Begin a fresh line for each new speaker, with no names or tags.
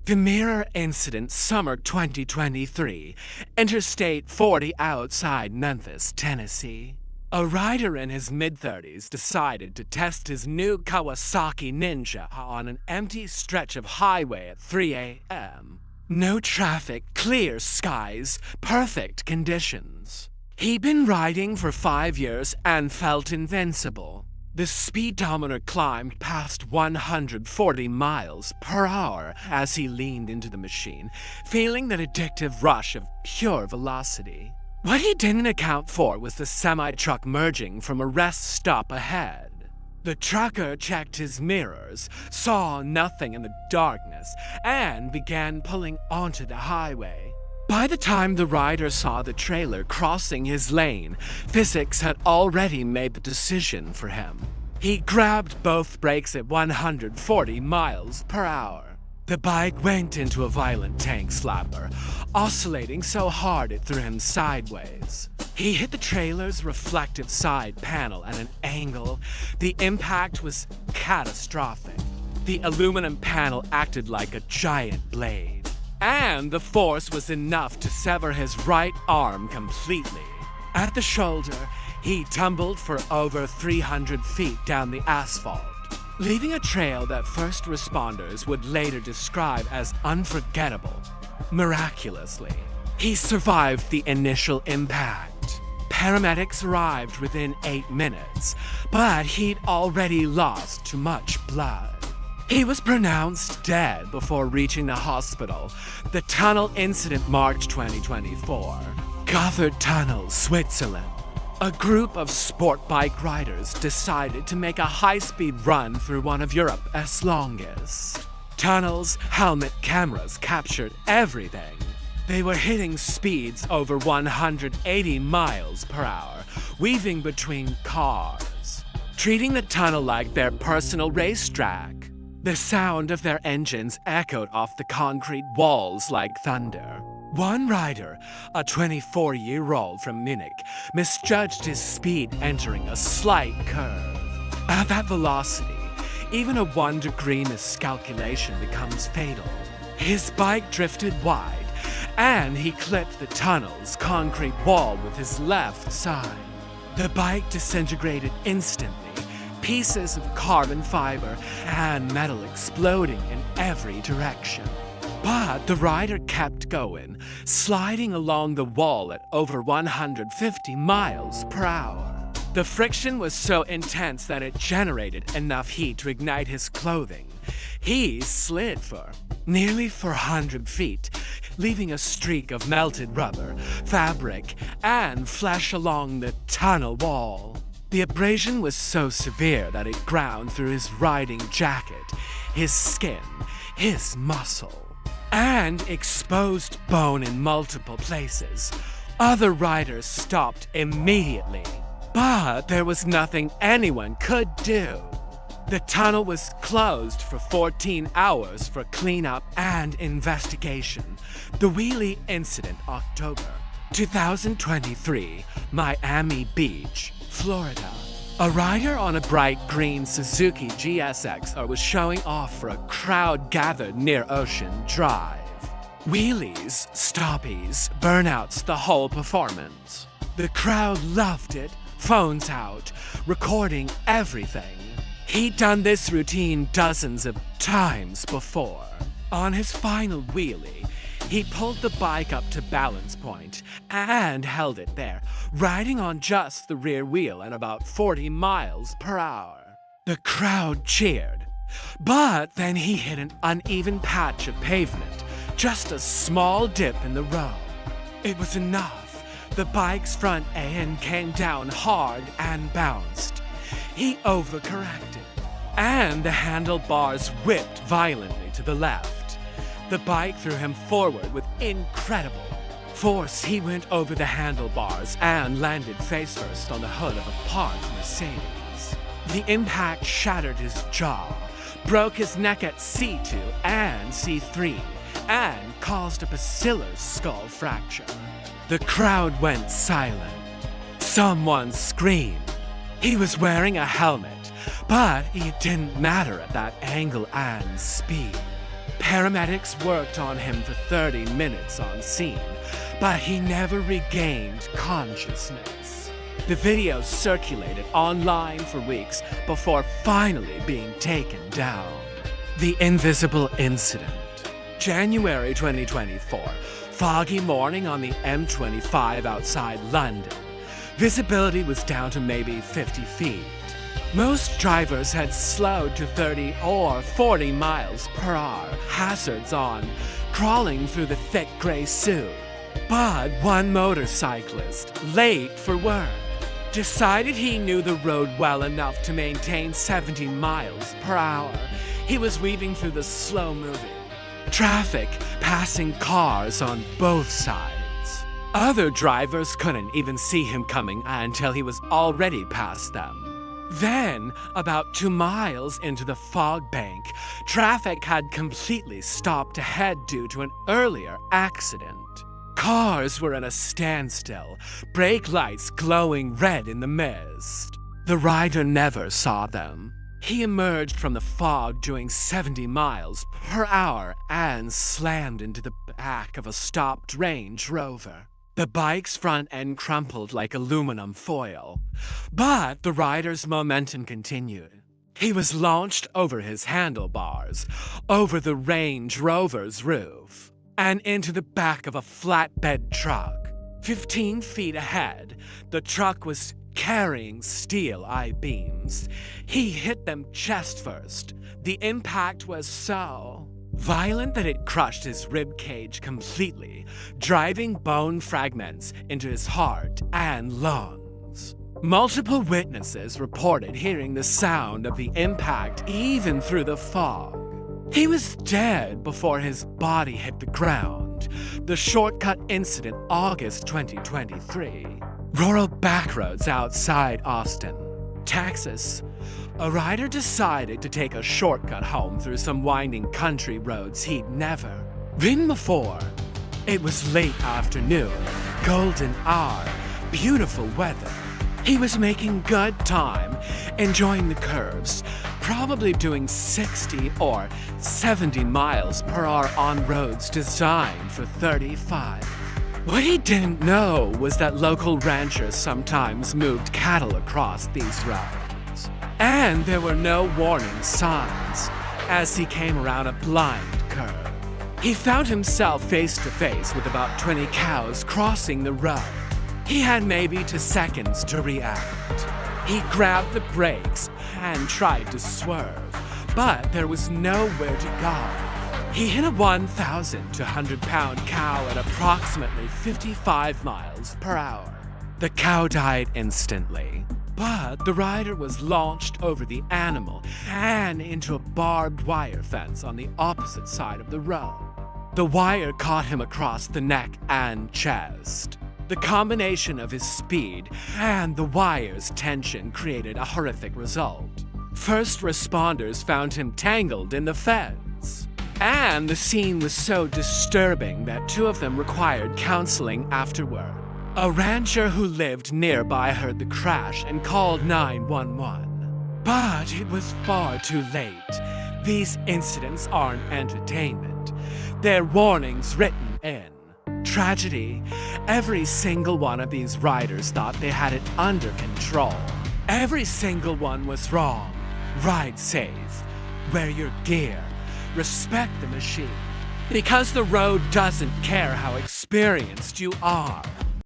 The Mirror Incident, Summer 2023, Interstate 40 outside Memphis, Tennessee. A rider in his mid-30s decided to test his new Kawasaki Ninja on an empty stretch of highway at 3 a.m. No traffic, clear skies, perfect conditions. He'd been riding for 5 years and felt invincible. The speedometer climbed past 140 miles per hour as he leaned into the machine, feeling that addictive rush of pure velocity. What he didn't account for was the semi-truck merging from a rest stop ahead. The trucker checked his mirrors, saw nothing in the darkness, and began pulling onto the highway. By the time the rider saw the trailer crossing his lane, physics had already made the decision for him. He grabbed both brakes at 140 miles per hour. The bike went into a violent tank slapper, oscillating so hard it threw him sideways. He hit the trailer's reflective side panel at an angle. The impact was catastrophic. The aluminum panel acted like a giant blade, and the force was enough to sever his right arm completely. At the shoulder, he tumbled for over 300 feet down the asphalt, leaving a trail that first responders would later describe as unforgettable. Miraculously, he survived the initial impact. Paramedics arrived within 8 minutes, but he'd already lost too much blood. He was pronounced dead before reaching the hospital. The tunnel incident, March 2024. Gotthard Tunnel, Switzerland. A group of sport bike riders decided to make a high-speed run through one of Europe's longest. Tunnels, helmet cameras captured everything. They were hitting speeds over 180 miles per hour, weaving between cars, treating the tunnel like their personal racetrack. The sound of their engines echoed off the concrete walls like thunder. One rider, a 24-year-old from Munich, misjudged his speed entering a slight curve. At that velocity, even a 1-degree miscalculation becomes fatal. His bike drifted wide, and he clipped the tunnel's concrete wall with his left side. The bike disintegrated instantly, pieces of carbon fiber and metal exploding in every direction. But the rider kept going, sliding along the wall at over 150 miles per hour. The friction was so intense that it generated enough heat to ignite his clothing. He slid for nearly 400 feet, leaving a streak of melted rubber, fabric, and flesh along the tunnel wall. The abrasion was so severe that it ground through his riding jacket, his skin, his muscle, and exposed bone in multiple places. Other riders stopped immediately, but there was nothing anyone could do. The tunnel was closed for 14 hours for cleanup and investigation. The wheelie incident, October 2023, Miami Beach, Florida. A rider on a bright green Suzuki GSX was showing off for a crowd gathered near Ocean Drive. Wheelies, stoppies, burnouts, the whole performance. The crowd loved it, phones out, recording everything. He'd done this routine dozens of times before. On his final wheelie, he pulled the bike up to balance point and held it there, riding on just the rear wheel at about 40 miles per hour. The crowd cheered, but then he hit an uneven patch of pavement, just a small dip in the road. It was enough. The bike's front end came down hard and bounced. He overcorrected, and the handlebars whipped violently to the left. The bike threw him forward with incredible force. He went over the handlebars and landed face first on the hood of a parked Mercedes. The impact shattered his jaw, broke his neck at C2 and C3, and caused a basilar skull fracture. The crowd went silent. Someone screamed. He was wearing a helmet, but it didn't matter at that angle and speed. Paramedics worked on him for 30 minutes on scene, but he never regained consciousness. The video circulated online for weeks before finally being taken down. The Invisible Incident. January 2024, foggy morning on the M25 outside London. Visibility was down to maybe 50 feet. Most drivers had slowed to 30 or 40 miles per hour, hazards on, crawling through the thick gray soot. But one motorcyclist, late for work, decided he knew the road well enough to maintain 70 miles per hour. He was weaving through the slow-moving traffic, passing cars on both sides. Other drivers couldn't even see him coming until he was already past them. Then, about 2 miles into the fog bank, traffic had completely stopped ahead due to an earlier accident. Cars were in a standstill, brake lights glowing red in the mist. The rider never saw them. He emerged from the fog doing 70 miles per hour and slammed into the back of a stopped Range Rover. The bike's front end crumpled like aluminum foil, but the rider's momentum continued. He was launched over his handlebars, over the Range Rover's roof, and into the back of a flatbed truck. 15 feet ahead, the truck was carrying steel I-beams. He hit them chest first. The impact was so violent that it crushed his rib cage completely, driving bone fragments into his heart and lungs. Multiple witnesses reported hearing the sound of the impact even through the fog. He was dead before his body hit the ground. The shortcut incident, August 2023. Rural backroads outside Austin, Texas. A rider decided to take a shortcut home through some winding country roads he'd never been before. It was late afternoon, golden hour, beautiful weather. He was making good time, enjoying the curves, probably doing 60 or 70 miles per hour on roads designed for 35. What he didn't know was that local ranchers sometimes moved cattle across these roads. And there were no warning signs as he came around a blind curve. He found himself face to face with about 20 cows crossing the road. He had maybe 2 seconds to react. He grabbed the brakes and tried to swerve, but there was nowhere to go. He hit a 1,000 to 100-pound cow at approximately 55 miles per hour. The cow died instantly, but the rider was launched over the animal and into a barbed wire fence on the opposite side of the road. The wire caught him across the neck and chest. The combination of his speed and the wire's tension created a horrific result. First responders found him tangled in the fence. And the scene was so disturbing that 2 of them required counseling afterward. A rancher who lived nearby heard the crash and called 911. But it was far too late. These incidents aren't entertainment. They're warnings written in. Tragedy. Every single one of these riders thought they had it under control. Every single one was wrong. Ride safe. Wear your gear. Respect the machine. Because the road doesn't care how experienced you are.